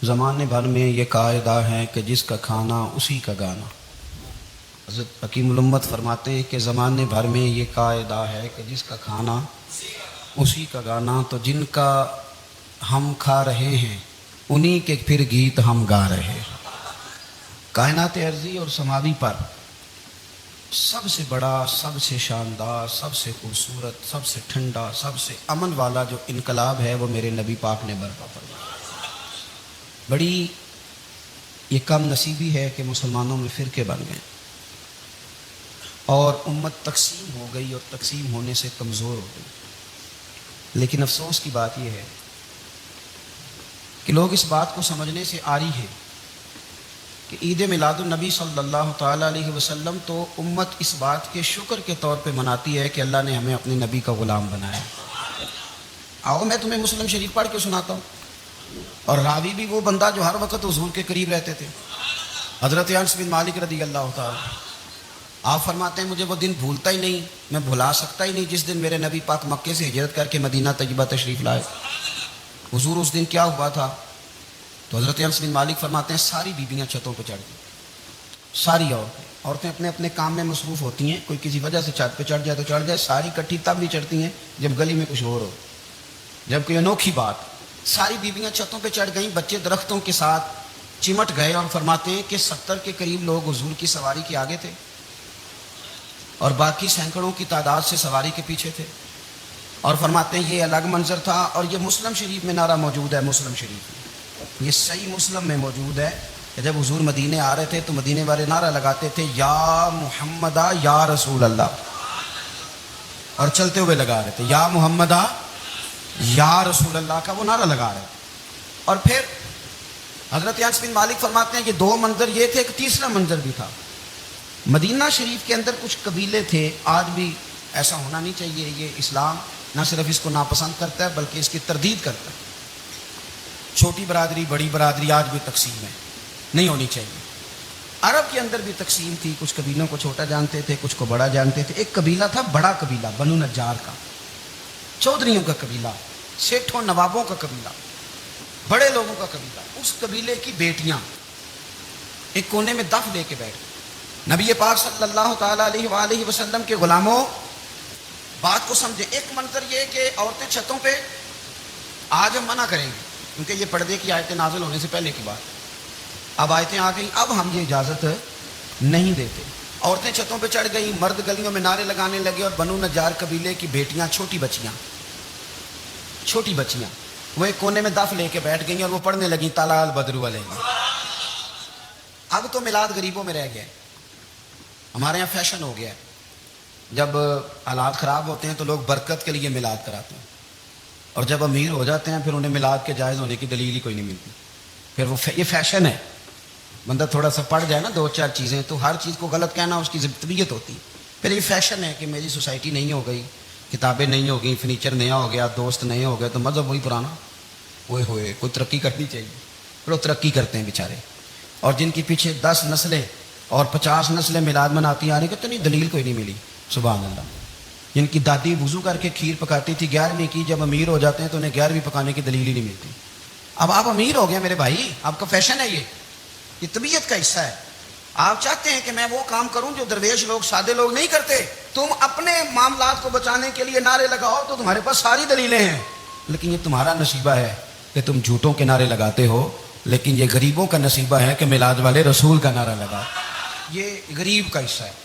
زمانے بھر میں یہ قاعدہ ہے کہ جس کا کھانا اسی کا گانا۔ حضرت حکیم الامت فرماتے ہیں کہ زمانے بھر میں یہ قاعدہ ہے کہ جس کا کھانا اسی کا گانا، تو جن کا ہم کھا رہے ہیں انہی کے پھر گیت ہم گا رہے ہیں۔ کائنات ارضی اور سماوی پر سب سے بڑا، سب سے شاندار، سب سے خوبصورت، سب سے ٹھنڈا، سب سے امن والا جو انقلاب ہے وہ میرے نبی پاک نے برپا فرمایا۔ بڑی یہ کم نصیبی ہے کہ مسلمانوں میں فرقے بن گئے اور امت تقسیم ہو گئی، اور تقسیم ہونے سے کمزور ہو گئی۔ لیکن افسوس کی بات یہ ہے کہ لوگ اس بات کو سمجھنے سے عاری ہیں کہ عید میلاد النبی صلی اللہ تعالیٰ علیہ وسلم تو امت اس بات کے شکر کے طور پہ مناتی ہے کہ اللہ نے ہمیں اپنے نبی کا غلام بنایا۔ آؤ میں تمہیں مسلم شریف پڑھ کے سناتا ہوں، اور راوی بھی وہ بندہ جو ہر وقت حضور کے قریب رہتے تھے، حضرت انس بن مالک رضی اللہ تعالیٰ۔ آپ فرماتے ہیں مجھے وہ دن بھولتا ہی نہیں، میں بھلا سکتا ہی نہیں جس دن میرے نبی پاک مکے سے ہجرت کر کے مدینہ طیبہ تشریف لائے۔ حضور اس دن کیا ہوا تھا؟ تو حضرت انس بن مالک فرماتے ہیں ساری بیویاں چھتوں پہ چڑھ گئیں، ساری عورتیں اپنے اپنے کام میں مصروف ہوتی ہیں، کوئی کسی وجہ سے چھت پہ چڑھ جائے تو چڑھ جائے، ساری کٹھی تب بھی چڑھتی ہیں جب گلی میں کچھ اور ہو، جب کوئی انوکھی بات۔ ساری بیویاں چھتوں پہ چڑھ گئیں، بچے درختوں کے ساتھ چمٹ گئے، اور فرماتے ہیں کہ 70 کے قریب لوگ حضور کی سواری کے آگے تھے اور باقی سینکڑوں کی تعداد سے سواری کے پیچھے تھے۔ اور فرماتے ہیں یہ الگ منظر تھا، اور یہ مسلم شریف میں نعرہ موجود ہے، مسلم شریف میں یہ صحیح مسلم میں موجود ہے کہ جب حضور مدینے آ رہے تھے تو مدینے والے نعرہ لگاتے تھے یا محمدہ یا رسول اللہ، اور چلتے ہوئے لگا رہے تھے یا محمدہ یا رسول اللہ کا وہ نعرہ لگا رہے تھے۔ اور پھر حضرت انس بن مالک فرماتے ہیں کہ دو منظر یہ تھے، ایک تیسرا منظر بھی تھا۔ مدینہ شریف کے اندر کچھ قبیلے تھے، آج بھی ایسا ہونا نہیں چاہیے، یہ اسلام نہ صرف اس کو ناپسند کرتا ہے بلکہ اس کی تردید کرتا ہے۔ چھوٹی برادری بڑی برادری آج بھی تقسیم ہے، نہیں ہونی چاہیے۔ عرب کے اندر بھی تقسیم تھی، کچھ قبیلوں کو چھوٹا جانتے تھے، کچھ کو بڑا جانتے تھے۔ ایک قبیلہ تھا بڑا قبیلہ، بنو نجار کا، چودھریوں کا قبیلہ، سیٹھوں نوابوں کا قبیلہ، بڑے لوگوں کا قبیلہ۔ اس قبیلے کی بیٹیاں ایک کونے میں دف لے کے بیٹھ گئی۔ نبی پاک صلی اللہ تعالیٰ علیہ وآلہ وسلم کے غلاموں بات کو سمجھے۔ ایک منظر یہ کہ عورتیں چھتوں پہ، آج ہم منع کریں گے کیونکہ یہ پردے کی آیتیں نازل ہونے سے پہلے کی بات، اب آیتیں آ گئیں، اب ہم یہ اجازت نہیں دیتے۔ عورتیں چھتوں پہ چڑھ گئیں، مرد گلیوں میں نعرے لگانے لگے، اور بنو نجار قبیلے کی بیٹیاں، چھوٹی بچیاں وہ ایک کونے میں دف لے کے بیٹھ گئیں اور وہ پڑھنے لگیں طلع البدر علینا۔ اب تو میلاد غریبوں میں رہ گیا ہے، ہمارے یہاں فیشن ہو گیا ہے، جب حالات خراب ہوتے ہیں تو لوگ برکت کے لیے میلاد کراتے ہیں، اور جب امیر ہو جاتے ہیں پھر انہیں میلاد کے جائز ہونے کی دلیل ہی کوئی نہیں ملتی، پھر وہ یہ فیشن ہے۔ بندہ تھوڑا سا پڑھ جائے نا دو چار چیزیں تو ہر چیز کو غلط کہنا اس کی طبیعت ہوتی، پھر یہ فیشن ہے کہ میری سوسائٹی نہیں ہو گئی، کتابیں نہیں ہو گئی، فرنیچر نیا ہو گیا، دوست نئے ہو گئے، تو مذہب وہی پرانا۔ ہوئے کوئی ترقی کرنی چاہیے، پھر وہ ترقی کرتے ہیں بیچارے، اور جن کے پیچھے 10 نسلیں اور 50 نسلیں میلاد مناتی آ رہی کہ اتنی دلیل کوئی نہیں ملی، سبحان اللہ۔ جن کی دادی وضو کر کے کھیر پکاتی تھی 11ویں کی، جب امیر ہو جاتے ہیں تو انہیں 11ویں پکانے کی دلیل ہی نہیں ملتی۔ اب آپ امیر ہو گئے میرے بھائی، آپ کا فیشن ہے، یہ طبیعت کا حصہ ہے۔ آپ چاہتے ہیں کہ میں وہ کام کروں جو درویش لوگ، سادے لوگ نہیں کرتے، تم اپنے معاملات کو بچانے کے لیے نعرے لگاؤ تو تمہارے پاس ساری دلیلیں ہیں، لیکن یہ تمہارا نصیبہ ہے کہ تم جھوٹوں کے نعرے لگاتے ہو، لیکن یہ غریبوں کا نصیبہ ہے کہ میلاد والے رسول کا نعرہ لگا، یہ غریب کا حصہ ہے۔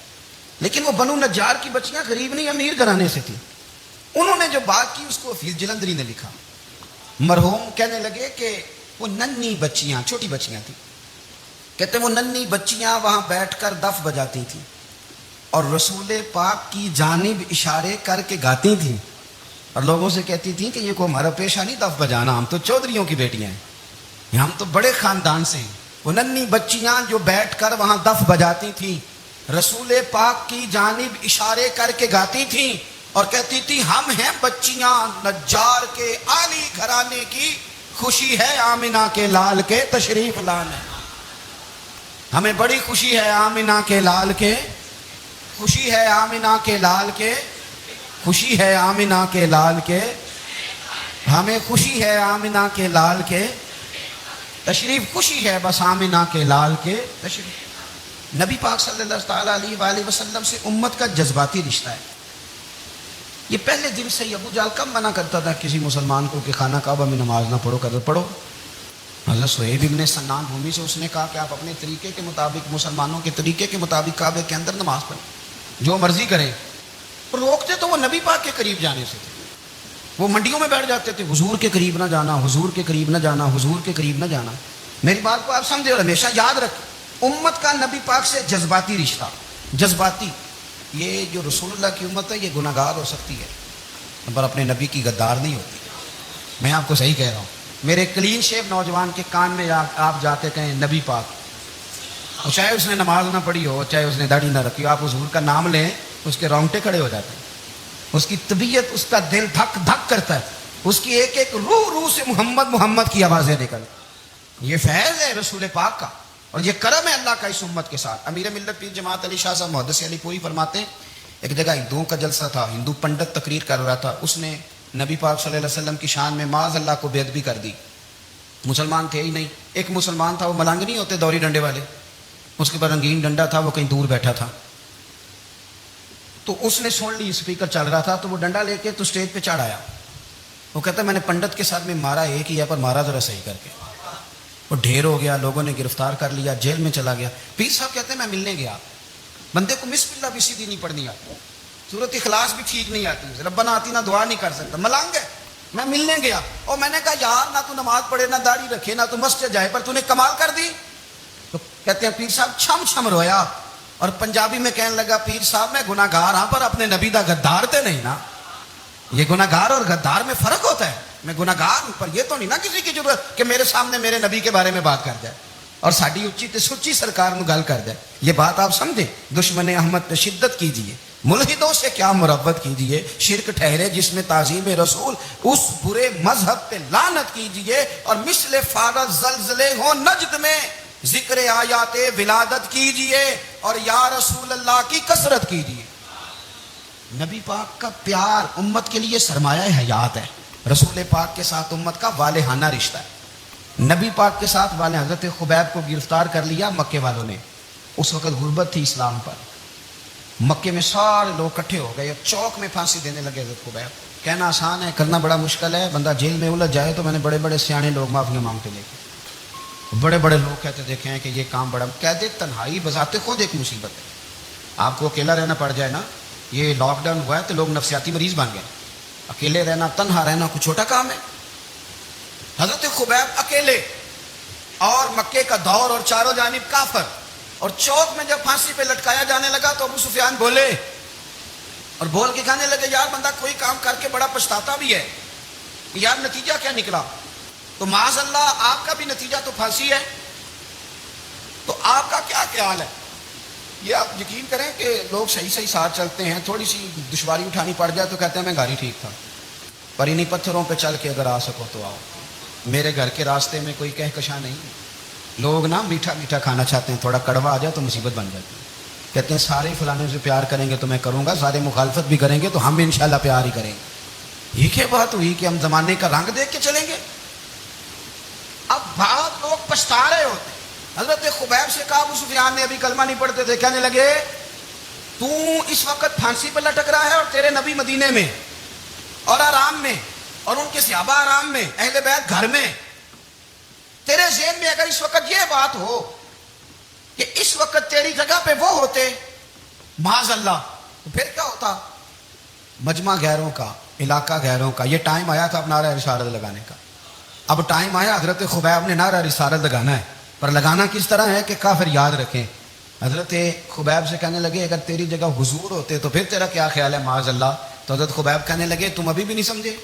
لیکن وہ بنو نجار کی بچیاں غریب نہیں، امیر گھرانے سے تھی۔ انہوں نے جو بات کی اس کو حفیظ جلندری نے لکھا۔ مرحوم کہنے لگے کہ وہ ننھی بچیاں، چھوٹی بچیاں تھیں، کہتے وہ ننھی بچیاں وہاں بیٹھ کر دف بجاتی تھیں اور رسول پاک کی جانب اشارے کر کے گاتی تھیں، اور لوگوں سے کہتی تھیں کہ یہ کوئی ہمارا پیشہ نہیں دف بجانا، ہم تو چودھریوں کی بیٹیاں ہیں، ہم تو بڑے خاندان سے ہیں۔ وہ ننھی بچیاں جو بیٹھ کر وہاں دف بجاتی تھیں، رسول پاک کی جانب اشارے کر کے گاتی تھیں اور کہتی تھی ہم ہیں بچیاں نجار کے عالی گھرانے کی، خوشی ہے آمنہ کے لال کے تشریف لانے، ہمیں بڑی خوشی ہے آمنہ کے لال کے، خوشی ہے آمنہ کے لال کے، خوشی ہے آمنہ کے لال کے، ہمیں خوشی ہے آمنہ کے لال کے، تشریف خوشی ہے بس آمنہ کے لال کے تشریف. نبی پاک صلی اللہ تعالیٰ علیہ وآلہ وسلم سے امت کا جذباتی رشتہ ہے. یہ پہلے دن سے ہی ابو جہل کب منع کرتا تھا کسی مسلمان کو کہ خانہ کعبہ میں نماز نہ پڑھو؟ کہتے پڑھو. حضرت صہیب ابن سنان بھومی سے اس نے کہا کہ آپ اپنے طریقے کے مطابق، مسلمانوں کے طریقے کے مطابق کعبے کے اندر نماز پڑھیں، جو مرضی کریں. روکتے تو وہ نبی پاک کے قریب جانے سے تھے. وہ منڈیوں میں بیٹھ جاتے تھے، حضور کے قریب نہ جانا، حضور کے قریب نہ جانا، حضور کے قریب نہ جانا. میری بات کو آپ سمجھے اور ہمیشہ یاد رکھیں، امت کا نبی پاک سے جذباتی رشتہ. جذباتی، یہ جو رسول اللہ کی امت ہے یہ گناہ گار ہو سکتی ہے پر اپنے نبی کی غدار نہیں ہوتی. میں آپ کو صحیح کہہ رہا ہوں. میرے کلین شیپ نوجوان کے کان میں آپ جا کے کہیں نبی پاک، اور چاہے اس نے نماز نہ پڑھی ہو، چاہے اس نے داڑھی نہ رکھی ہو، آپ حضور کا نام لیں اس کے رونگٹے کھڑے ہو جاتے ہیں. اس کی طبیعت، اس کا دل دھک دھک کرتا ہے. اس کی ایک ایک روح سے محمد محمد کی آوازیں نکل. یہ فیض ہے رسول پاک کا اور یہ کرم ہے اللہ کا اس امت کے ساتھ. امیر ملت پیر جماعت علی شاہ صاحب محدث علی پوری فرماتے ہیں ایک جگہ ہندوؤں کا جلسہ تھا، ہندو پنڈت تقریر کر رہا تھا، اس نے نبی پاک صلی اللہ علیہ وسلم کی شان میں معاذ اللہ کو بے ادبی کر دی. مسلمان تھے ہی نہیں. ایک مسلمان تھا، وہ ملنگ نہیں ہوتے دوری ڈنڈے والے، اس کے پاس رنگین ڈنڈا تھا، وہ کہیں دور بیٹھا تھا. تو اس نے سن لی اسپیکر چل رہا تھا تو وہ ڈنڈا لے کے تو اسٹیج پہ چڑھ آیا. وہ کہتا ہے میں نے پنڈت کے ساتھ میں مارا ایک ہی ہے پر مارا ذرا صحیح کر کے. وہ ڈھیر ہو گیا، لوگوں نے گرفتار کر لیا، جیل میں چلا گیا. پیر صاحب کہتے ہیں میں ملنے گیا. بندے کو بسم اللہ بھی سیدھی نہیں پڑھنی آتی، سورۃ اخلاص بھی ٹھیک نہیں آتی، ربنا آتینا دعا نہیں کر سکتا، ملنگ ہے. میں ملنے گیا اور میں نے کہا یار نہ تو نماز پڑھے، نہ داڑھی رکھے، نہ تو مسجد جائے، پر تو نے کمال کر دی. تو کہتے ہیں پیر صاحب چھم چھم رویا اور پنجابی میں کہنے لگا پیر صاحب میں گناہ گار ہاں پر اپنے نبی دا غدار تے نہیں نا. یہ گناہ گار اور غدار میں فرق ہوتا ہے. میں گناہ گار ہوں پر یہ تو نہیں نا کسی کی ضرورت کہ میرے سامنے میرے نبی کے بارے میں بات کر جائے اور ساڈی اچھی تے سچی سرکار نو گل کر جائے. یہ بات آپ سمجھیں. دشمن احمد پہ شدت کیجیے، ملحدوں سے کیا مربت کیجیے، شرک ٹھہرے جس میں تعظیم رسول، اس برے مذہب پہ لعنت کیجیے. اور مثل فارض زلزلے ہو نجد میں ذکر آیات ولادت کیجیے اور یا رسول اللہ کی کثرت کیجیے. نبی پاک کا پیار امت کے لیے سرمایہ حیات ہے. رسول پاک کے ساتھ امت کا والہانہ رشتہ ہے. نبی پاک کے ساتھ والے حضرت خبیب کو گرفتار کر لیا مکے والوں نے. اس وقت غربت تھی اسلام پر. مکے میں سارے لوگ کٹھے ہو گئے، چوک میں پھانسی دینے لگے حضرت خبیب. کہنا آسان ہے، کرنا بڑا مشکل ہے. بندہ جیل میں الجھ جائے تو میں نے بڑے بڑے سیانے لوگ معافیاں مانگتے دیکھے، بڑے بڑے لوگ کہتے دیکھے ہیں کہ یہ کام بڑا. کہتے تنہائی بذات خود ایک مصیبت ہے. آپ کو اکیلا رہنا پڑ جائے نا، یہ لاک ڈاؤن ہوا ہے تو لوگ نفسیاتی مریض بن گئے. اکیلے رہنا، تنہا رہنا کوئی چھوٹا کام ہے. حضرت خبیب اکیلے اور مکے کا دور اور چاروں جانب کافر. اور چوک میں جب پھانسی پہ لٹکایا جانے لگا تو ابو سفیان بولے اور بول کے کہنے لگے یار بندہ کوئی کام کر کے بڑا پچھتاتا بھی ہے، یار نتیجہ کیا نکلا؟ تو معاذ اللہ آپ کا بھی نتیجہ تو پھانسی ہے. تو آپ کا کیا خیال ہے؟ یہ آپ یقین کریں کہ لوگ صحیح صحیح ساتھ چلتے ہیں، تھوڑی سی دشواری اٹھانی پڑ جائے تو کہتے ہیں میں گاڑی ٹھیک تھا، پر انہیں پتھروں پہ چل کے اگر آ سکو تو آؤ. میرے گھر کے راستے میں کوئی کہکشاں نہیں. لوگ نا میٹھا میٹھا کھانا چاہتے ہیں، تھوڑا کڑوا آ جائے تو مصیبت بن جاتی ہے. کہتے ہیں سارے فلانے سے پیار کریں گے تو میں کروں گا، سارے مخالفت بھی کریں گے تو ہم بھی انشاءاللہ پیار ہی کریں گے. یہ کیا بات ہوئی کہ ہم زمانے کا رنگ دیکھ کے چلیں گے؟ اب بعض لوگ پچھتا رہے ہوتے ہیں. حضرت خبیب سے کہا ابو سفیان نے، ابھی کلمہ نہیں پڑھتے تھے، کہنے لگے تو اس وقت پھانسی پہ لٹک رہا ہے اور تیرے نبی مدینے میں اور آرام میں اور ان کے صحابہ آرام میں، اہل بیت گھر میں. تیرے ذہن میں اگر اس وقت یہ بات ہو کہ اس وقت تیری جگہ پہ وہ ہوتے معاذ اللہ تو پھر کیا ہوتا؟ مجمع غیروں کا، علاقہ غیروں کا. یہ ٹائم آیا تھا اب نعرہ رسالت لگانے کا. اب ٹائم آیا حضرت خبیب نے نعرہ رسالت لگانا ہے، پر لگانا کس طرح ہے کہ کافر یاد رکھیں. حضرت خبیب سے کہنے لگے اگر تیری جگہ حضور ہوتے تو پھر تیرا کیا خیال ہے معاذ اللہ؟ تو حضرت خبیب کہنے لگے تم ابھی بھی نہیں سمجھے.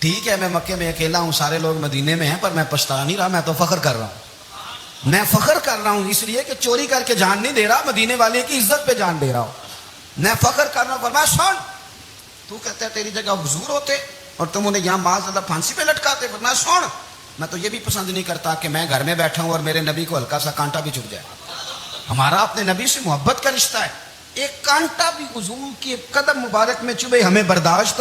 ٹھیک ہے میں مکے میں اکیلا ہوں، سارے لوگ مدینے میں ہیں، پر میں پچھتا نہیں رہا، میں تو فخر کر رہا ہوں. میں فخر کر رہا ہوں اس لیے کہ چوری کر کے جان نہیں دے رہا، مدینے والے کی عزت پہ جان دے رہا ہوں. میں فخر کر رہا ہوں. فرمایا سن، تو کہتا ہے تیری جگہ حضور ہوتے اور تم انہیں یہاں معاذ اللہ پھانسی پہ لٹکاتے. فرمایا سن، میں تو یہ بھی پسند نہیں کرتا کہ میں گھر میں بیٹھا ہوں اور میرے نبی کو ہلکا سا کانٹا بھی چبھ جائے. ہمارا اپنے نبی سے محبت کا رشتہ ہے. ایک کانٹا بھی حضور کے قدم مبارک میں چبھے ہمیں برداشت.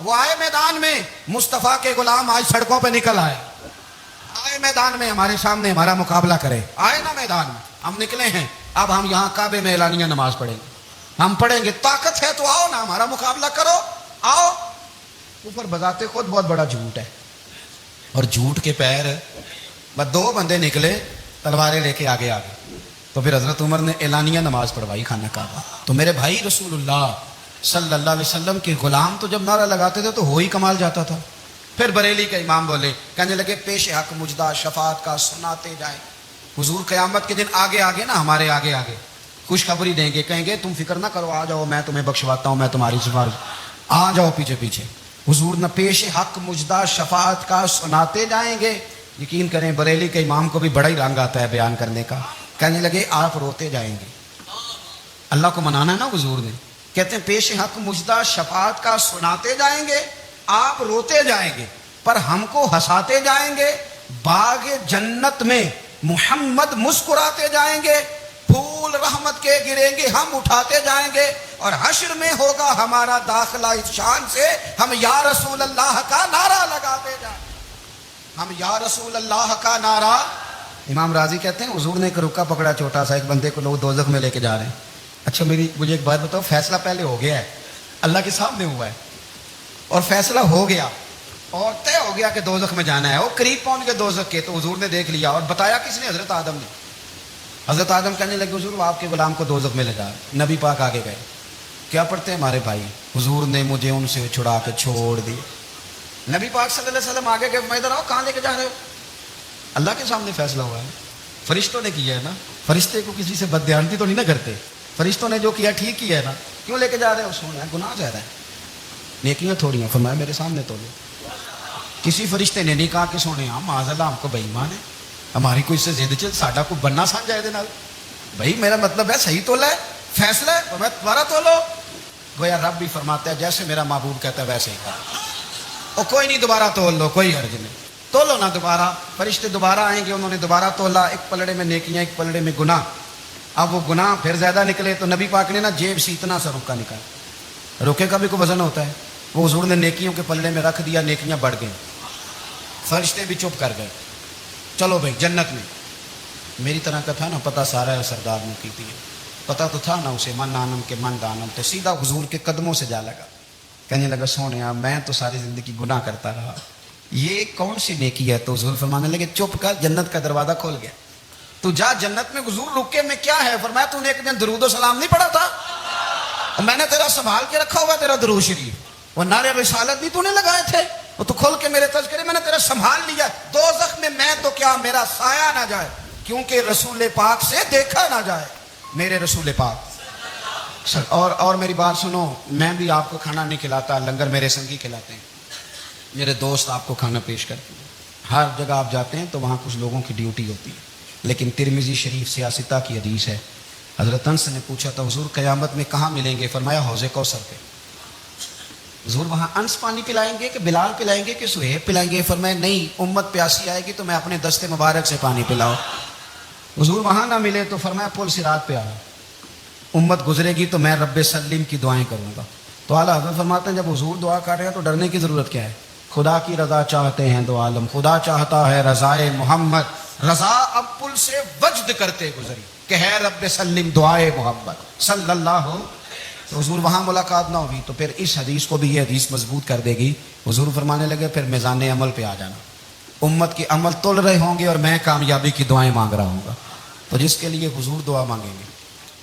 وہ آئے میدان میں. مصطفیٰ کے غلام آج سڑکوں پہ نکل آئے میدان میں ہمارے سامنے ہمارا مقابلہ کرے. آئے نا میدان میں, ہم نکلے ہیں. اب ہم یہاں کعبے میں اعلانیہ نماز پڑھیں گے, ہم پڑھیں گے. طاقت ہے تو آؤ نا, ہمارا مقابلہ کرو, آؤ. اوپر بذات خود بہت بڑا جھوٹ ہے, اور جھوٹ کے پیر بس 2 بندے نکلے تلواریں لے کے آگے آگے. تو پھر حضرت عمر نے اعلانیہ نماز پڑھوائی خانہ کعبہ. تو میرے بھائی رسول اللہ صلی اللہ علیہ وسلم کے غلام تو جب نعرہ لگاتے تھے تو ہو ہی کمال جاتا تھا. پھر بریلی کے امام بولے, کہنے لگے پیش حق مجدہ شفاعت کا سناتے جائیں. حضور قیامت کے دن آگے آگے نا, ہمارے آگے آگے خوشخبری دیں گے, کہیں گے تم فکر نہ کرو, آ جاؤ میں تمہیں بخشواتا ہوں, میں تمہاری سفارش, آ جاؤ پیچھے پیچھے. حضور نہ پیش حق مجدہ شفاعت کا سناتے جائیں گے. یقین کریں بریلی کے امام کو بھی بڑا ہی رنگ آتا ہے بیان کرنے کا. کہنے لگے آپ روتے جائیں گے. اللہ کو منانا ہے نا حضور نے. کہتے ہیں پیش حق مجدہ شفاعت کا سناتے جائیں گے, آپ روتے جائیں گے, پر ہم کو ہنساتے جائیں گے. باغ جنت میں محمد مسکراتے جائیں گے, پھول رحمت کے گریں گے, ہم اٹھاتے جائیں گے. اور حشر میں ہوگا ہمارا داخلہ اس شان سے, ہم یا رسول اللہ کا نعرہ لگاتے جائیں, ہم یا رسول اللہ کا نعرہ. امام راضی کہتے ہیں حضور نے ایک رکا پکڑا چھوٹا سا, ایک بندے کو لوگ دوزخ میں لے کے جا رہے ہیں. اچھا مجھے ایک بات بتاؤ, فیصلہ پہلے ہو گیا ہے, اللہ کے سامنے ہوا ہے, اور فیصلہ ہو گیا اور طے ہو گیا کہ دوزخ میں جانا ہے. وہ قریب پہنچ گئے دوزخ کے, تو حضور نے دیکھ لیا. اور بتایا کس نے؟ حضرت آدم نے. حضرت آدم کہنے لگے حضور وہ آپ کے غلام کو دوزخ میں لے جا. نبی پاک آگے گئے, کیا پڑھتے ہیں ہمارے بھائی؟ حضور نے مجھے ان سے چھڑا کے چھوڑ دی. نبی پاک صلی اللہ علیہ وسلم آگے گئے, میں ادھر آؤ, کہاں لے کے جا رہے ہو؟ اللہ کے سامنے فیصلہ ہوا ہے, فرشتوں نے کیا ہے نا. فرشتے کو کسی سے بددیانتی تو نہیں نہ کرتے, فرشتوں نے جو کیا ٹھیک کیا ہے نا. کیوں لے کے جا رہے ہو؟ سونا ہے گناہ زیادہ ہے, نیکیاں تھوڑی ہیں. فرمایا میرے سامنے تو لو. کسی فرشتے نے نہیں کہا کہ سونے ہم معاذ اللہ ہم کو بے ایمان ہے, ہماری کوئی سے زد چل ساڈا کو بننا سان جائے دے نال. بھائی میرا مطلب ہے صحیح تولا ہے, فیصلہ ہے, میں دوبارہ تولو. گویا رب بھی فرماتا ہے جیسے میرا محبوب کہتا ہے ویسے ہی کرو. اور کوئی نہیں دوبارہ تول لو, کوئی حرج نہیں, تولو نا دوبارہ. فرشتے دوبارہ آئیں گے, انہوں نے دوبارہ تولا, ایک پلڑے میں نیکیاں ایک پلڑے میں گناہ. اب وہ گناہ پھر زیادہ نکلے تو نبی پاک نے نا جیب سے اتنا سا رکا نکالا. روکے کا بھی کوئی وزن ہوتا ہے, وہ حضور نے نیکیوں کے پلڑے میں رکھ دیا, نیکیاں بڑھ گئیں. فرشتے بھی چپ کر گئے. چلو بھائی جنت میں. میری طرح کا تھا نا, پتہ سارا ہے سردار نے کی تھی, پتہ تو تھا نا اسے, من آنم کے من دانم. تو سیدھا حضور کے قدموں سے جا لگا, کہنے لگا سونے میں تو ساری زندگی گناہ کرتا رہا, یہ کون سی نیکی ہے؟ تو حضور فرمانے لگے چپ کر, جنت کا دروازہ کھول گیا, تو جا جنت میں. حضور رکے میں کیا ہے؟ فرمایا تو نے ایک دن درود و سلام نہیں پڑھا تھا, میں نے تیرا سنبھال کے رکھا ہوا تیرا درود شریف, وہ نعرے رسالت بھی تو نے لگائے تھے, وہ تو کھول کے میرے تذکرے میں نے تیرا سنبھال لیا. دوزخ میں تو کیا میرا سایہ نہ جائے, کیونکہ رسول پاک سے دیکھا نہ جائے, میرے رسول پاک. اور میری بات سنو, میں بھی آپ کو کھانا نہیں کھلاتا, لنگر میرے سنگی کھلاتے ہیں, میرے دوست آپ کو کھانا پیش کرتے ہیں. ہر جگہ آپ جاتے ہیں تو وہاں کچھ لوگوں کی ڈیوٹی ہوتی ہے. لیکن ترمذی شریف سیاستہ کی حدیث ہے, حضرت انس نے پوچھا تھا حضور قیامت میں کہاں ملیں گے؟ فرمایا حوض کوثر پہ. حضور وہاں انس پانی پلائیں گے کہ بلال پلائیں گے کہ سہیب پلائیں گے؟ فرمایا نہیں, امت پیاسی آئے گی تو میں اپنے دستے مبارک سے پانی پلاؤ. حضور وہاں نہ ملے تو فرمایا پل صراط پہ آؤ, امت گزرے گی تو میں رب سلیم کی دعائیں کروں گا. تو اعلیٰ حضرت فرماتے ہیں جب حضور دعا کر رہے ہیں تو ڈرنے کی ضرورت کیا ہے؟ خدا کی رضا چاہتے ہیں دو عالم, خدا چاہتا ہے رضائے محمد, رضا اب پل سے وجد کرتے گزری کہ ہے رب سلم دعائے محمد صلی اللہ. تو حضور وہاں ملاقات نہ ہوگی تو پھر اس حدیث کو بھی یہ حدیث مضبوط کر دے گی. حضور فرمانے لگے پھر میزان عمل پہ آ جانا, امت کے عمل تول رہے ہوں گے اور میں کامیابی کی دعائیں مانگ رہا ہوں گا. تو جس کے لیے حضور دعا مانگیں گے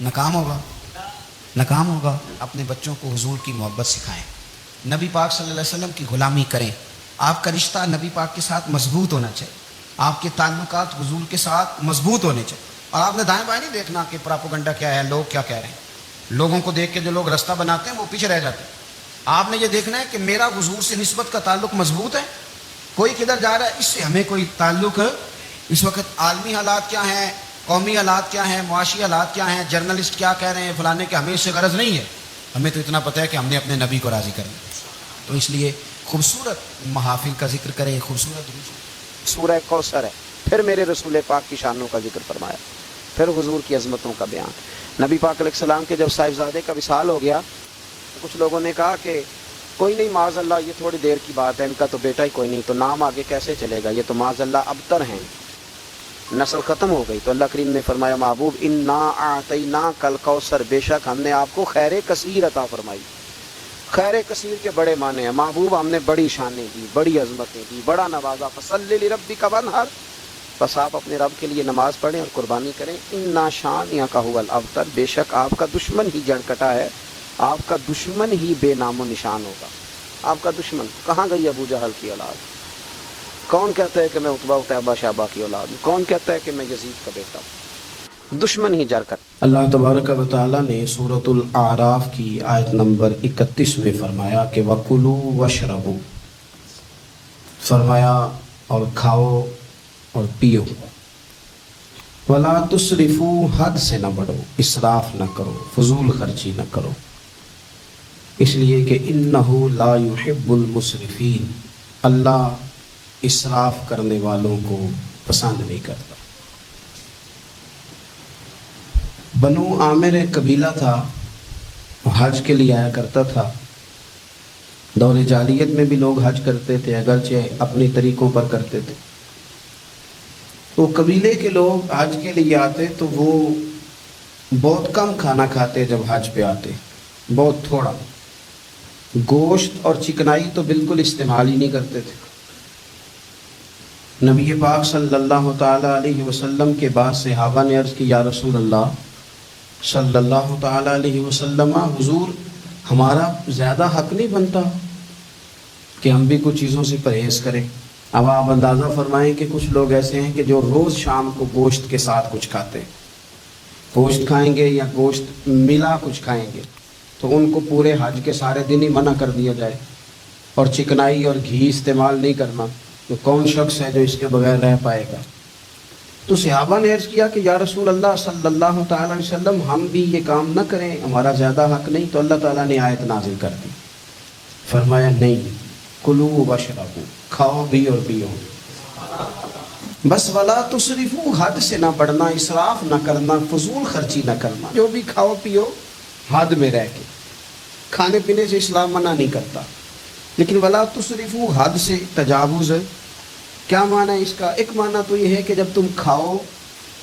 ناکام ہوگا, ناکام ہوگا. اپنے بچوں کو حضور کی محبت سکھائیں, نبی پاک صلی اللہ علیہ وسلم کی غلامی کریں. آپ کا رشتہ نبی پاک کے ساتھ مضبوط ہونا چاہیے, آپ کے تعلقات حضور کے ساتھ مضبوط ہونے چاہیے. اور آپ نے دائیں بائیں نہیں دیکھنا کہ پراپوگنڈا کیا ہے, لوگ کیا کہہ رہے ہیں. لوگوں کو دیکھ کے جو لوگ رستہ بناتے ہیں وہ پیچھے رہ جاتے ہیں. آپ نے یہ دیکھنا ہے کہ میرا حضور سے نسبت کا تعلق مضبوط ہے, کوئی کدھر جا رہا ہے اس سے ہمیں کوئی تعلق. اس وقت عالمی حالات کیا ہیں, قومی حالات کیا ہیں, معاشی حالات کیا ہیں, جرنلسٹ کیا کہہ رہے ہیں فلانے کے, ہمیں اس سے غرض نہیں ہے. ہمیں تو اتنا پتہ ہے کہ ہم نے اپنے نبی کو راضی کرنا. تو اس لیے خوبصورت محافل کا ذکر کریں, خوبصورت سورہ کوثر ہے, پھر میرے رسول پاک کی شانوں کا ذکر فرمایا, پھر حضور کی عظمتوں کا بیان. نبی پاک علیہ السلام کے جب صاحبزادے کا وصال ہو گیا, کچھ لوگوں نے کہا کہ کوئی نہیں معاذ اللہ یہ تھوڑی دیر کی بات ہے، ان کا تو بیٹا ہی کوئی نہیں، تو نام آگے کیسے چلے گا، یہ تو معاذ اللہ ابتر ہیں، نسل ختم ہو گئی۔ تو اللہ کریم نے فرمایا محبوب انا اعطیناک الکوثر، بے شک ہم نے آپ کو خیر کثیر عطا فرمائی۔ خیر کثیر کے بڑے معنی ہیں محبوب، ہم نے بڑی شانیں دی، بڑی عظمتیں دی، بڑا نوازا۔ فصلی لربک وانحر، بس آپ اپنے رب کے لیے نماز پڑھیں اور قربانی کریں۔ انا شانئک هو الابتر، بے شک آپ کا دشمن ہی جڑ کٹا ہے، آپ کا دشمن ہی بے نام و نشان ہوگا۔ آپ کا دشمن کہاں گئی؟ ابو جہل کی اولاد۔ کون کہتا ہے کہ میں عتبہ عتیبہ شعبہ کی اولاد ہوں؟ کون کہتا ہے کہ میں یزید کا بیٹا ہوں؟ دشمن ہی جڑ کر۔ اللہ تبارک و تعالیٰ نے سورۃ الاعراف کی آیت نمبر 31 میں فرمایا کہ وَكُلُوا وَاشْرَبُوا، فرمایا اور کھاؤ اور پیو، وَلَا تُسْرِفُوا، حد سے نہ بڑھو، اسراف نہ کرو، فضول خرچی نہ کرو، اس لیے کہ إِنَّهُ لَا يُحِبُّ الْمُسْرِفِينَ، اللہ اسراف کرنے والوں کو پسند نہیں کرتا۔ بنو عامر ایک قبیلہ تھا، حج کے لیے آیا کرتا تھا۔ دور جاہلیت میں بھی لوگ حج کرتے تھے، اگرچہ اپنی طریقوں پر کرتے تھے۔ تو قبیلے کے لوگ حج کے لیے آتے تو وہ بہت کم کھانا کھاتے، جب حج پہ آتے بہت تھوڑا، گوشت اور چکنائی تو بالکل استعمال ہی نہیں کرتے تھے۔ نبی پاک صلی اللہ تعالیٰ علیہ وسلم کے بعد صحابہ نے عرض کی یا رسول اللہ صلی اللہ تعالیٰ علیہ وسلم، حضور ہمارا زیادہ حق نہیں بنتا کہ ہم بھی کچھ چیزوں سے پرہیز کریں؟ اب آپ اندازہ فرمائیں کہ کچھ لوگ ایسے ہیں کہ جو روز شام کو گوشت کے ساتھ کچھ کھاتے ہیں، گوشت کھائیں گے یا گوشت ملا کچھ کھائیں گے، تو ان کو پورے حج کے سارے دن ہی منع کر دیا جائے، اور چکنائی اور گھی استعمال نہیں کرنا، تو کون شخص ہے جو اس کے بغیر رہ پائے گا؟ تو صحابہ نے عرض کیا کہ یا رسول اللہ صلی اللہ تعالیٰ علیہ وسلم ہم بھی یہ کام نہ کریں، ہمارا زیادہ حق نہیں؟ تو اللہ تعالیٰ نے آیت نازل کر دی، فرمایا نہیں، کلوا واشربوا، کھاؤ بھی اور پیو، بس ولا تسرفوا، حد سے نہ بڑھنا، اسراف نہ کرنا، فضول خرچی نہ کرنا، جو بھی کھاؤ پیو حد میں رہ کے۔ کھانے پینے سے اسلام منع نہیں کرتا، لیکن ولا تسرفوا، حد سے تجاوز ہے۔ کیا معنی ہے اس کا؟ ایک معنی تو یہ ہے کہ جب تم کھاؤ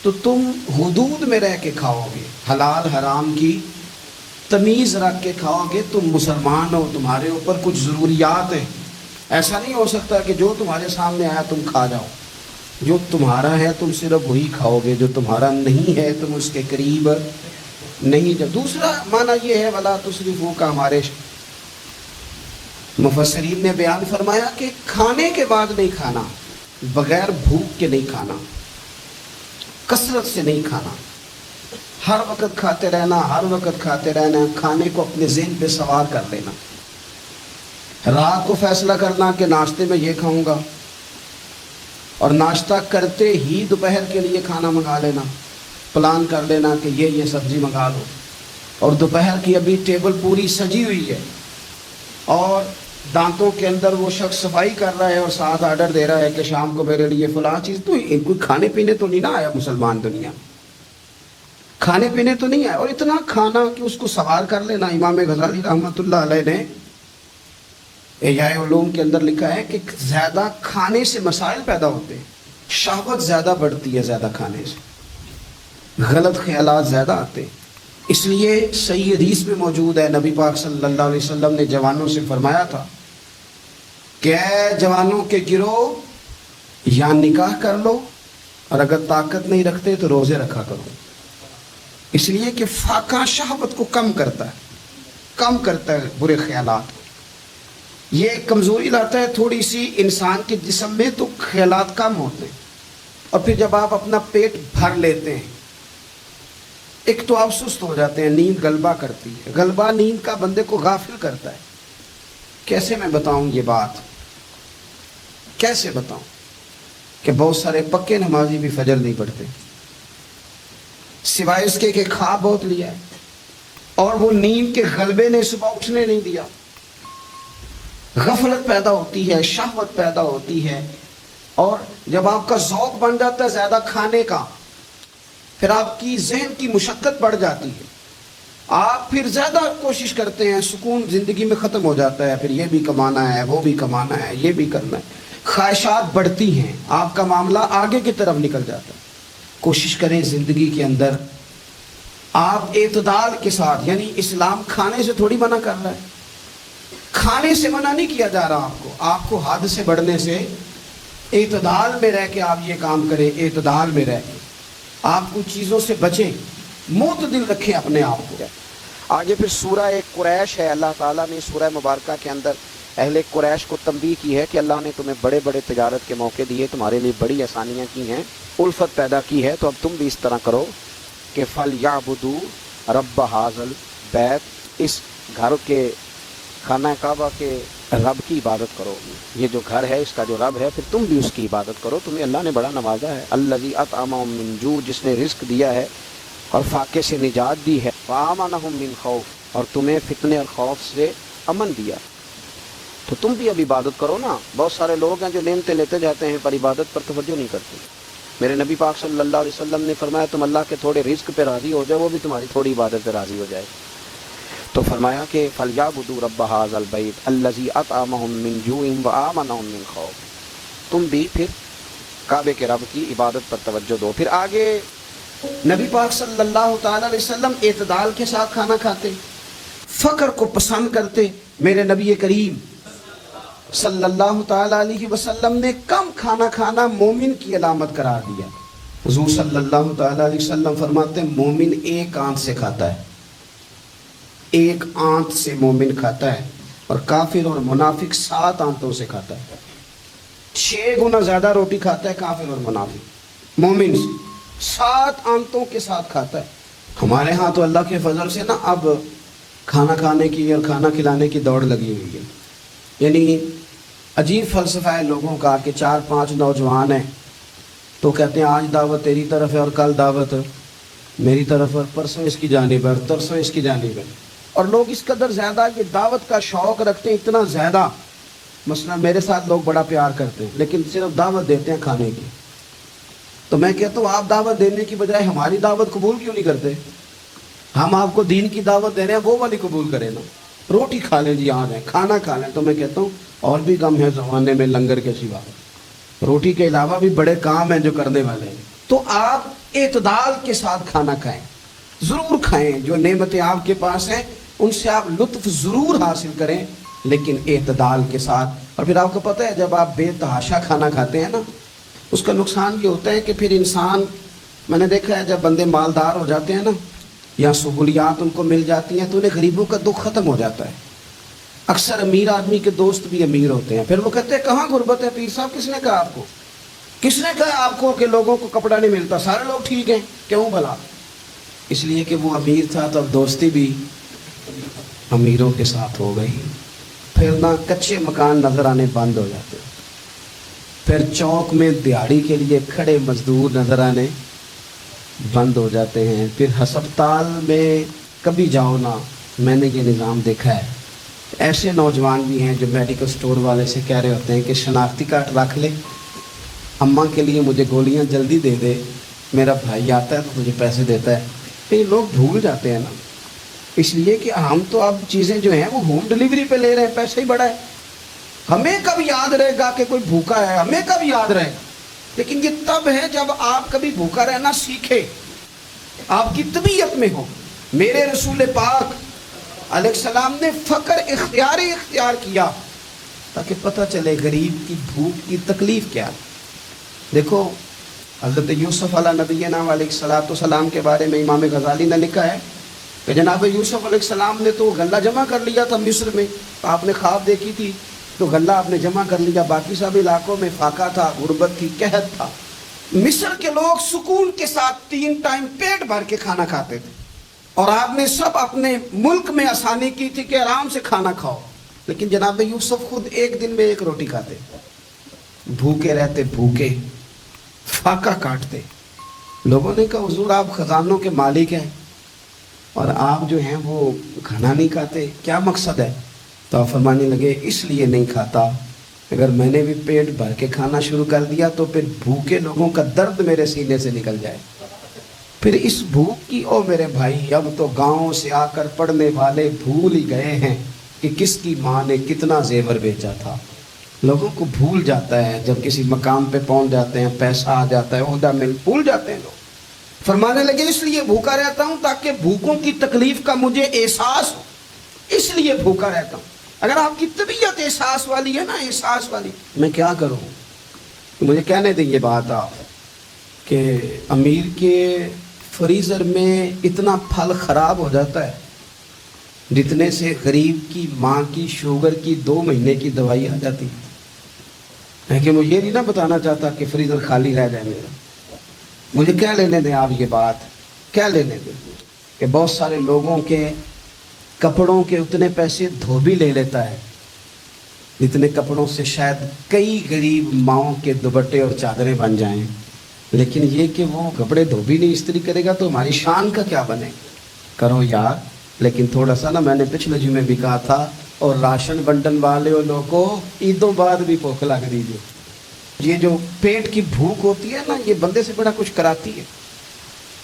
تو تم حدود میں رہ کے کھاؤ گے، حلال حرام کی تمیز رکھ کے کھاؤ گے۔ تم مسلمان ہو، تمہارے اوپر کچھ ضروریات ہیں، ایسا نہیں ہو سکتا کہ جو تمہارے سامنے آیا تم کھا جاؤ۔ جو تمہارا ہے تم صرف وہی کھاؤ گے، جو تمہارا نہیں ہے تم اس کے قریب نہیں جاؤ۔ دوسرا معنی یہ ہے ولا تسرفوا کا، ہمارے مفسرین نے بیان فرمایا کہ کھانے کے بعد نہیں کھانا، بغیر بھوک کے نہیں کھانا، کثرت سے نہیں کھانا، ہر وقت کھاتے رہنا، ہر وقت کھاتے رہنا، کھانے کو اپنے ذہن پہ سوار کر لینا، رات کو فیصلہ کرنا کہ ناشتے میں یہ کھاؤں گا، اور ناشتہ کرتے ہی دوپہر کے لیے کھانا منگا لینا، پلان کر لینا کہ یہ سبزی منگا لو، اور دوپہر کی ابھی ٹیبل پوری سجی ہوئی ہے، اور دانتوں کے اندر وہ شخص صفائی کر رہا ہے اور ساتھ آرڈر دے رہا ہے کہ شام کو میرے لیے فلاں چیز۔ تو کوئی کھانے پینے تو نہیں نہ آیا مسلمان دنیا، کھانے پینے تو نہیں آیا، اور اتنا کھانا کہ اس کو سوار کر لینا۔ امام غزالی رحمۃ اللہ علیہ نے احیاء علوم کے اندر لکھا ہے کہ زیادہ کھانے سے مسائل پیدا ہوتے ہیں، شہوت زیادہ بڑھتی ہے، زیادہ کھانے سے غلط خیالات زیادہ آتے ہیں۔ اس لیے صحیح حدیث میں موجود ہے، نبی پاک صلی اللہ علیہ وسلم نے جوانوں سے فرمایا تھا کہ اے جوانوں کے گروہ، یا نکاح کر لو، اور اگر طاقت نہیں رکھتے تو روزے رکھا کرو، اس لیے کہ فاقہ شہوت کو کم کرتا ہے برے خیالات کو۔ یہ کمزوری لاتا ہے تھوڑی سی انسان کے جسم میں، تو خیالات کم ہوتے ہیں، اور پھر جب آپ اپنا پیٹ بھر لیتے ہیں، ایک تو آپ سست ہو جاتے ہیں، نیند غلبہ کرتی ہے، غلبہ نیند کا بندے کو غافل کرتا ہے۔ کیسے میں بتاؤں یہ بات، کیسے بتاؤں کہ بہت سارے پکے نمازی بھی فجر نہیں پڑھتے، سوائے اس کے کہ کھا بہت لیا ہے، اور وہ نیند کے غلبے نے صبح اٹھنے نہیں دیا۔ غفلت پیدا ہوتی ہے، شہوت پیدا ہوتی ہے، اور جب آپ کا ذوق بن جاتا ہے زیادہ کھانے کا، پھر آپ کی ذہن کی مشقت بڑھ جاتی ہے، آپ پھر زیادہ کوشش کرتے ہیں، سکون زندگی میں ختم ہو جاتا ہے، پھر یہ بھی کمانا ہے، وہ بھی کمانا ہے، یہ بھی کرنا ہے، خواہشات بڑھتی ہیں، آپ کا معاملہ آگے کی طرف نکل جاتا ہے۔ کوشش کریں زندگی کے اندر آپ اعتدال کے ساتھ، یعنی اسلام کھانے سے تھوڑی منع کر رہا ہے، کھانے سے منع نہیں کیا جا رہا آپ کو حد سے بڑھنے سے اعتدال میں رہ کے آپ یہ کام کریں، اعتدال میں رہ کے آپ کچھ چیزوں سے بچیں، معتدل رکھیں اپنے آپ کو۔ آگے پھر سورہ قریش ہے، اللہ تعالیٰ نے سورہ مبارکہ کے اندر اہل قریش کو تنبیہ کی ہے کہ اللہ نے تمہیں بڑے بڑے تجارت کے موقع دیے، تمہارے لیے بڑی آسانیاں کی ہیں، الفت پیدا کی ہے، تو اب تم بھی اس طرح کرو کہ فَلْيَعْبُدُوا رَبَّ هَٰذَا الْبَيْتِ، اس گھر کے خانہ کعبہ کے رب کی عبادت کرو، یہ جو گھر ہے اس کا جو رب ہے، پھر تم بھی اس کی عبادت کرو، تمہیں اللہ نے بڑا نوازا ہے۔ الَّذِي أَطْعَمَهُم مِّن جُوعٍ، جس نے رزق دیا ہے اور فاقے سے نجات دی ہے، وَآمَنَهُم مِّن خَوْفٍ، اور تمہیں فتنے اور خوف سے امن دیا، تو تم بھی اب عبادت کرو نا۔ بہت سارے لوگ ہیں جو نعمتیں لیتے جاتے ہیں پر عبادت پر توجہ نہیں کرتے۔ میرے نبی پاک صلی اللہ علیہ وسلم نے فرمایا تم اللہ کے تھوڑے رزق پہ راضی ہو جاؤ، وہ بھی تمہاری تھوڑی عبادت پہ راضی ہو جائے۔ تو فرمایا کہ فَلْيَعْبُدُوا رَبَّ هَٰذَا الْبَيْتِ الَّذِي أَطْعَمَهُم مِّن جُوعٍ وَآمَنَهُم مِّن خَوْفٍ، تم بھی پھر کعبے کے رب کی عبادت پر توجہ دو۔ پھر آگے نبی پاک صلی اللہ تعالی علیہ وسلم اعتدال کے ساتھ کھانا کھاتے، فقر کو پسند کرتے۔ میرے نبی کریم صلی اللہ تعالی علیہ وسلم نے کم کھانا کھانا مومن کی علامت قرار دیا۔ حضور صلی اللہ تعالی علیہ وسلم فرماتے ہیں مومن ایک آنت سے کھاتا ہے، ایک آنت سے مومن کھاتا ہے، اور کافر اور منافق 7 آنتوں سے کھاتا ہے۔ 6 گنا زیادہ روٹی کھاتا ہے کافر اور منافق، مومن 7 آنتوں کے ساتھ کھاتا ہے۔ ہمارے ہاں تو اللہ کے فضل سے نا اب کھانا کھانے کی اور کھانا کھلانے کی دوڑ لگی ہوئی ہے، یعنی عجیب فلسفہ ہے لوگوں کا کہ 4-5 نوجوان ہیں تو کہتے ہیں آج دعوت تیری طرف ہے اور کل دعوت میری طرف ہے، پرسوں اس کی جانب ہے، ترسوں اس کی جانب ہے، اور لوگ اس قدر زیادہ یہ دعوت کا شوق رکھتے ہیں، اتنا زیادہ۔ مثلا میرے ساتھ لوگ بڑا پیار کرتے ہیں لیکن صرف دعوت دیتے ہیں کھانے کی، تو میں کہتا ہوں آپ دعوت دینے کی بجائے ہماری دعوت قبول کیوں نہیں کرتے؟ ہم آپ کو دین کی دعوت دے رہے ہیں، وہ والی قبول کریں نا، روٹی کھا لیں جی، آ جائیں کھانا کھا لیں۔ تو میں کہتا ہوں اور بھی کم ہے زمانے میں لنگر کے سوا، روٹی کے علاوہ بھی بڑے کام ہیں جو کرنے والے ہیں۔ تو آپ اعتدال کے ساتھ کھانا کھائیں، ضرور کھائیں، جو نعمتیں آپ کے پاس ہیں ان سے آپ لطف ضرور حاصل کریں، لیکن اعتدال کے ساتھ۔ اور پھر آپ کو پتہ ہے جب آپ بے تحاشا کھانا کھاتے ہیں نا، اس کا نقصان یہ ہوتا ہے کہ پھر انسان، میں نے دیکھا ہے جب بندے مالدار ہو جاتے ہیں نا یا سہولیات ان کو مل جاتی ہیں تو انہیں غریبوں کا دکھ ختم ہو جاتا ہے۔ اکثر امیر آدمی کے دوست بھی امیر ہوتے ہیں، پھر وہ کہتے ہیں کہاں غربت ہے پیر صاحب، کس نے کہا آپ کو، کس نے کہا آپ کو کہ لوگوں کو کپڑا نہیں ملتا، سارے لوگ ٹھیک ہیں، کیوں بھلا؟ اس لیے کہ وہ امیر تھا تو اب دوستی بھی امیروں کے ساتھ ہو گئی، پھر نہ کچے مکان نظر آنے بند ہو جاتے، پھر چوک میں دیہڑی کے لیے کھڑے مزدور نظر آنے بند ہو جاتے ہیں، پھر ہسپتال میں کبھی جاؤ نا، میں نے یہ نظام دیکھا ہے، ایسے نوجوان بھی ہیں جو میڈیکل سٹور والے سے کہہ رہے ہوتے ہیں کہ شناختی کارڈ رکھ لے، اماں کے لیے مجھے گولیاں جلدی دے دے، میرا بھائی آتا ہے تو مجھے پیسے دیتا ہے۔ یہ لوگ بھول جاتے ہیں نا، اس لیے کہ ہم تو اب چیزیں جو ہیں وہ ہوم ڈیلیوری پہ لے رہے ہیں، پیسے ہی بڑا ہے، ہمیں کب یاد رہے گا کہ کوئی بھوکا ہے، ہمیں کب یاد رہے گا؟ لیکن یہ تب ہے جب آپ کبھی بھوکا رہنا سیکھے، آپ کی طبیعت میں ہو۔ میرے رسول پاک علیہ السلام نے فقر اختیار کیا تاکہ پتہ چلے غریب کی بھوک کی تکلیف کیا ہے۔ دیکھو حضرت یوسف علیہ نبینا علیہ السلام کے بارے میں امام غزالی نے لکھا ہے کہ جناب یوسف علیہ السلام نے تو غلہ جمع کر لیا تھا مصر میں، آپ نے خواب دیکھی تھی تو غلہ آپ نے جمع کر لیا، باقی سب علاقوں میں فاقہ تھا، غربت تھی، قحط تھا۔ مصر کے لوگ سکون کے ساتھ 3 ٹائم پیٹ بھر کے کھانا کھاتے تھے، اور آپ نے سب اپنے ملک میں آسانی کی تھی کہ آرام سے کھانا کھاؤ، لیکن جناب یوسف خود ایک دن میں 1 روٹی کھاتے، بھوکے رہتے، بھوکے، فاقہ کاٹتے۔ لوگوں نے کہا حضور آپ خزانوں کے مالک ہیں اور آپ جو ہیں وہ کھانا نہیں کھاتے، کیا مقصد ہے؟ تو آپ فرمانے لگے اس لیے نہیں کھاتا، اگر میں نے بھی پیٹ بھر کے کھانا شروع کر دیا تو پھر بھوکے لوگوں کا درد میرے سینے سے نکل جائے۔ پھر اس بھوک کی او میرے بھائی اب تو گاؤں سے آ کر پڑھنے والے بھول ہی گئے ہیں کہ کس کی ماں نے کتنا زیور بیچا تھا. لوگوں کو بھول جاتا ہے جب کسی مقام پہ پہنچ جاتے ہیں, پیسہ آ جاتا ہے, عہدہ مل, بھول جاتے ہیں لوگ. فرمانے لگے اس لیے بھوکا رہتا ہوں تاکہ بھوکوں کی تکلیف کا مجھے احساس ہو, اس لیے بھوکا رہتا ہوں. اگر آپ کی طبیعت احساس والی ہے نا, احساس والی, میں کیا کروں. مجھے کہنے دیں یہ بات آپ کہ امیر کے فریزر میں اتنا پھل خراب ہو جاتا ہے جتنے سے غریب کی ماں کی شوگر کی 2 مہینے کی دوائی آ جاتی ہے. کہ مجھے یہ نہیں نہ بتانا چاہتا کہ فریزر خالی رہ جائے میرا. مجھے کیا لینے دیں آپ یہ بات, کیا لینے دیں کہ بہت سارے لوگوں کے کپڑوں کے اتنے پیسے دھوبی لے لیتا ہے جتنے کپڑوں سے شاید کئی غریب ماؤں کے دوپٹے اور چادریں بن جائیں. لیکن یہ کہ وہ کپڑے دھوبی نہیں استری کرے گا تو ہماری شان کا کیا بنے. کرو یار, لیکن تھوڑا سا نا, میں نے پچھلے جمعے بھی کہا تھا, اور راشن بنٹن والے لوگوں کو عیدوں بعد بھی بھوک لگ دیجیے. یہ جو پیٹ کی بھوک ہوتی ہے نا, یہ بندے سے بڑا کچھ کراتی ہے.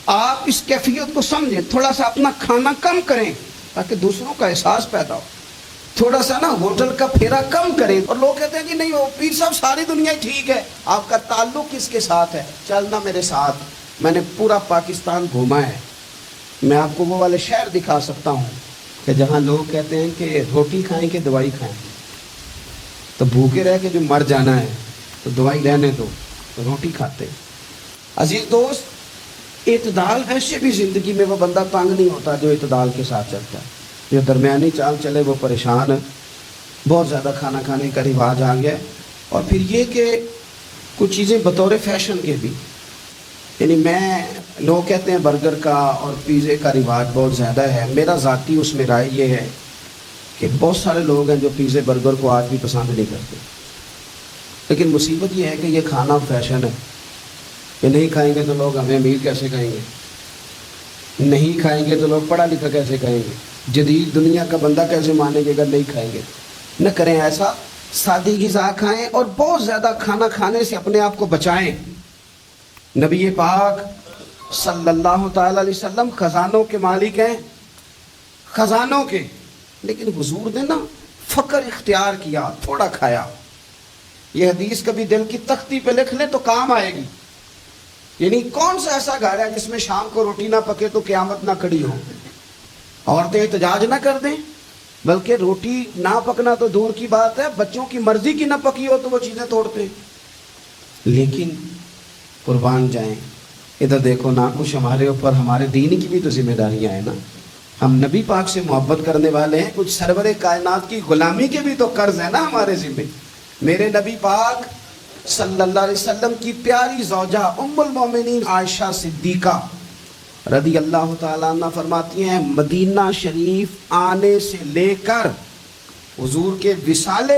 آپ اس کیفیت کو سمجھیں, تھوڑا سا اپنا کھانا کم کریں تاکہ دوسروں کا احساس پیدا ہو. تھوڑا سا نا ہوٹل کا پھیرا کم کریں. اور لوگ کہتے ہیں کہ نہیں وہ پیر صاحب ساری دنیا ٹھیک ہے, آپ کا تعلق کس کے ساتھ ہے. چلنا میرے ساتھ, میں نے پورا پاکستان گھوما ہے, میں آپ کو وہ والے شہر دکھا سکتا ہوں کہ جہاں لوگ کہتے ہیں کہ روٹی کھائیں کہ دوائی کھائیں. تو بھوکے رہ کے جو مر جانا ہے تو دوائی لینے دو, تو روٹی کھاتے. عزیز دوست, اعتدال ویسے بھی زندگی میں وہ بندہ تنگ نہیں ہوتا جو اعتدال کے ساتھ چلتا ہے. جو درمیانی چال چلے وہ پریشان ہے. بہت زیادہ کھانا کھانے کا رواج آ گیا. اور پھر یہ کہ کچھ چیزیں بطور فیشن کے بھی, یعنی میں, لوگ کہتے ہیں برگر کا اور پیزے کا رواج بہت زیادہ ہے. میرا ذاتی اس میں رائے یہ ہے کہ بہت سارے لوگ ہیں جو پیزے برگر کو آج بھی پسند نہیں کرتے. لیکن مصیبت یہ ہے کہ یہ کھانا فیشن ہے. کہ نہیں کھائیں گے تو لوگ ہمیں امیر کیسے کہیں گے, نہیں کھائیں گے تو لوگ پڑھا لکھا کیسے کہیں گے, جدید دنیا کا بندہ کیسے مانے گا اگر نہیں کھائیں گے. نہ کریں ایسا, سادی غذا کھائیں اور بہت زیادہ کھانا کھانے سے اپنے آپ کو بچائیں. نبی پاک صلی اللہ تعالی علیہ وسلم خزانوں کے مالک ہیں, خزانوں کے. لیکن حضور نے نا فقر اختیار کیا, تھوڑا کھایا. یہ حدیث کبھی دل کی تختی پہ لکھ لیں تو کام آئے گی. یعنی کون سا ایسا گھر ہے جس میں شام کو روٹی نہ پکے تو قیامت نہ کھڑی ہو. عورتیں احتجاج نہ کر دیں, بلکہ روٹی نہ پکنا تو دور کی بات ہے, بچوں کی مرضی کی نہ پکی ہو تو وہ چیزیں توڑتے ہیں. لیکن قربان جائیں, ادھر دیکھو نا, کچھ ہمارے اوپر ہمارے دین کی بھی تو ذمہ داریاں ہیں نا. ہم نبی پاک سے محبت کرنے والے ہیں, کچھ سرور کائنات کی غلامی کے بھی تو قرض ہے نا ہمارے ذمہ. میرے نبی پاک صلی اللہ علیہ وسلم کی پیاری زوجہ ام المومنین عائشہ صدیقہ رضی اللہ تعالیٰ عنہ فرماتی ہیں, مدینہ شریف آنے سے لے کر حضور کے وصال